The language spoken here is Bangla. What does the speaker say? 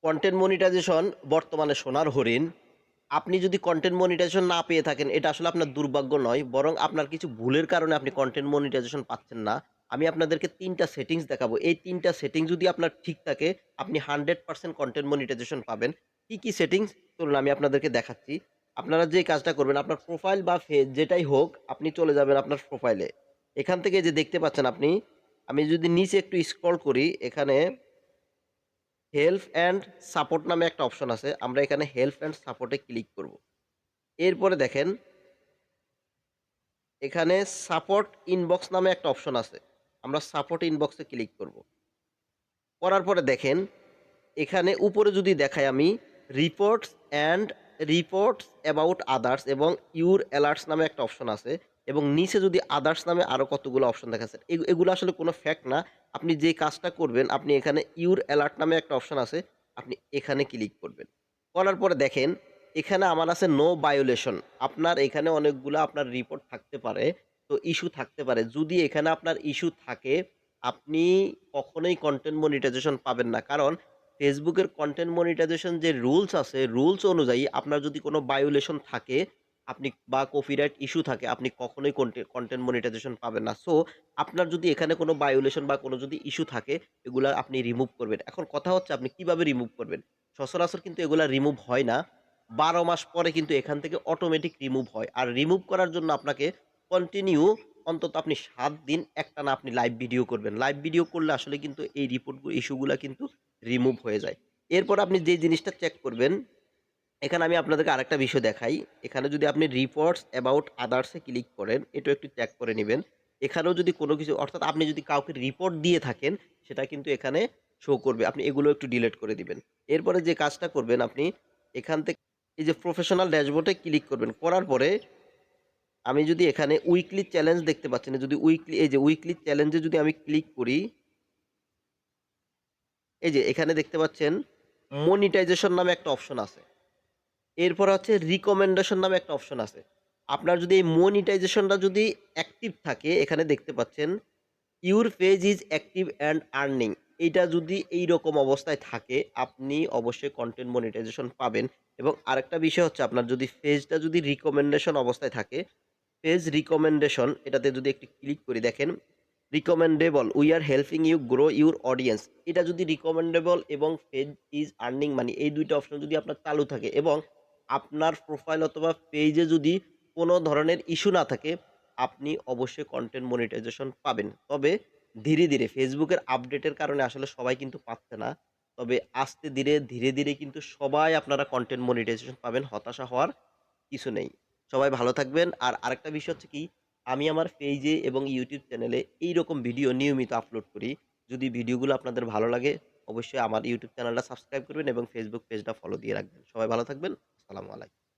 কন্টেন্ট মনিটাইজেশন বর্তমানে সোনার হরিণ। আপনি যদি কন্টেন্ট মনিটাইজেশন না পেয়ে থাকেন, এটা আসলে আপনার দুর্ভাগ্য নয়, বরং আপনার কিছু ভুলের কারণে আপনি কন্টেন্ট মনিটাইজেশন পাচ্ছেন না। আমি আপনাদেরকে ৩ টা সেটিংস দেখাবো। এই ৩ টা সেটিংস যদি আপনার ঠিক থাকে, আপনি 100% কন্টেন্ট মনিটাইজেশন পাবেন। কি সেটিংস? চলুন আমি আপনাদেরকে দেখাচ্ছি। আপনারা যে কাজটা করবেন, আপনার প্রোফাইল বা ফেজ যেটাই হোক, আপনি চলে যাবেন আপনার প্রোফাইলে। এখান থেকে যে দেখতে পাচ্ছেন আপনি, আমি যদি নিচে একটু স্ক্রল করি, এখানে হেল্প অ্যান্ড সাপোর্ট নামে একটা অপশন আছে। আমরা এখানে হেল্প অ্যান্ড সাপোর্টে ক্লিক করব। এরপরে দেখেন এখানে সাপোর্ট ইনবক্স নামে একটা অপশন আছে। আমরা সাপোর্ট ইনবক্সে ক্লিক করব। করার পরে দেখেন এখানে উপরে যদি দেখাই আমি reports and reports about others এবং ইউর অ্যালার্টস নামে একটা অপশন আছে এবং নিচে যদি আদার্স নামে আরও কতগুলো অপশন দেখাচ্ছে, এগুলো আসলে কোনো ফ্যাক্ট না। আপনি যে কাজটা করবেন, আপনি এখানে ইউর অ্যালার্ট নামে একটা অপশন আছে, আপনি এখানে ক্লিক করবেন। করার পরে দেখেন এখানে আমার আছে নো ভায়োলেশন। আপনার এখানে অনেকগুলো আপনার রিপোর্ট থাকতে পারে, তো ইস্যু থাকতে পারে। যদি এখানে আপনার ইস্যু থাকে, আপনি কখনোই কন্টেন্ট মনিটাইজেশন পাবেন না। কারণ ফেসবুকের কন্টেন্ট মনিটাইজেশন যে রুলস আছে, রুলস অনুযায়ী আপনার যদি কোনো ভায়োলেশন থাকে, আপনি বা কপিরাইট ইস্যু থাকে, আপনি কখনোই কন্টেন্ট মনিটাইজেশন পাবেন না। সো আপনার যদি এখানে কোনো ভায়োলেশন বা কোনো যদি ইস্যু থাকে, এগুলা আপনি রিমুভ করবেন। এখন কথা হচ্ছে আপনি কিভাবে রিমুভ করবেন? সচরাচর কিন্তু এগুলা রিমুভ হয় না। ১২ মাস পরে কিন্তু এখান থেকে অটোমেটিক রিমুভ হয়। আর রিমুভ করার জন্য আপনাকে কন্টিনিউ অন্তত আপনি ৭ দিন একটানা আপনি লাইভ ভিডিও করবেন। লাইভ ভিডিও করলে আসলে কিন্তু এই ইস্যুগুলা কিন্তু রিমুভ হয়ে যায়। এরপর আপনি যে জিনিসটা চেক করবেন, এখানে আমি আপনাদেরকে আরেকটা বিষয় দেখাই। এখানে যদি আপনি reports about others A click করেন, এটাও একটু চেক করে নিবেন। এখানেও যদি কোনো কিছু অর্থাৎ আপনি যদি কাউকে রিপোর্ট দিয়ে থাকেন, সেটা কিন্তু এখানে শো করবে। আপনি এগুলো একটু ডিলিট করে দিবেন। এরপরে যে কাজটা করবেন আপনি এখান থেকে এই যে প্রফেশনাল ড্যাশবোর্ডে ক্লিক করবেন। করার পরে আমি যদি এখানে উইকলি চ্যালেঞ্জ দেখতে পাচ্ছেন, যদি এই যে উইকলি চ্যালেঞ্জে যদি আমি ক্লিক করি, এই যে এখানে দেখতে পাচ্ছেন মনিটাইজেশন নামে একটা অপশন আছে। এরপর হচ্ছে রিকমেন্ডেশন নামে একটা অপশন আছে। আপনার যদি এই মনিটাইজেশনটা যদি অ্যাক্টিভ থাকে, এখানে দেখতে পাচ্ছেন your page is active and earning. এইটা যদি এইরকম অবস্থায় থাকে, আপনি অবশ্যই কন্টেন্ট মনিটাইজেশন পাবেন। এবং আরেকটা বিষয় হচ্ছে আপনার যদি পেজটা যদি রিকমেন্ডেশন অবস্থায় থাকে, পেজ রিকমেন্ডেশন এটাতে যদি একটু ক্লিক করি, দেখেন recommendable we are helping you grow your audience. এটা যদি রিকমেন্ডেবল এবং পেজ ইজ আর্নিং মানি, এই দুইটা অপশন যদি আপনার চালু থাকে এবং আপনার প্রোফাইল অথবা পেজে যদি কোনো ধরনের ইস্যু না থাকে, আপনি অবশ্যই কন্টেন্ট মনিটাইজেশন পাবেন। তবে ধীরে ধীরে ফেসবুকের আপডেটের কারণে আসলে সবাই কিন্তু পাচ্ছে না। তবে আস্তে ধীরে ধীরে কিন্তু সবাই আপনারা কন্টেন্ট মনিটাইজেশন পাবেন। হতাশা হওয়ার কিছু নেই। সবাই ভালো থাকবেন। আর আরেকটা বিষয় হচ্ছে কি, আমি আমার পেজে এবং ইউটিউব চ্যানেলে এইরকম ভিডিও নিয়মিত আপলোড করি। যদি ভিডিওগুলো আপনাদের ভালো লাগে, অবশ্যই আমার ইউটিউব চ্যানেলটা সাবস্ক্রাইব করবেন এবং ফেসবুক পেজটা ফলো দিয়ে রাখবেন। সবাই ভালো থাকবেন। আসসালামু আলাইকুম।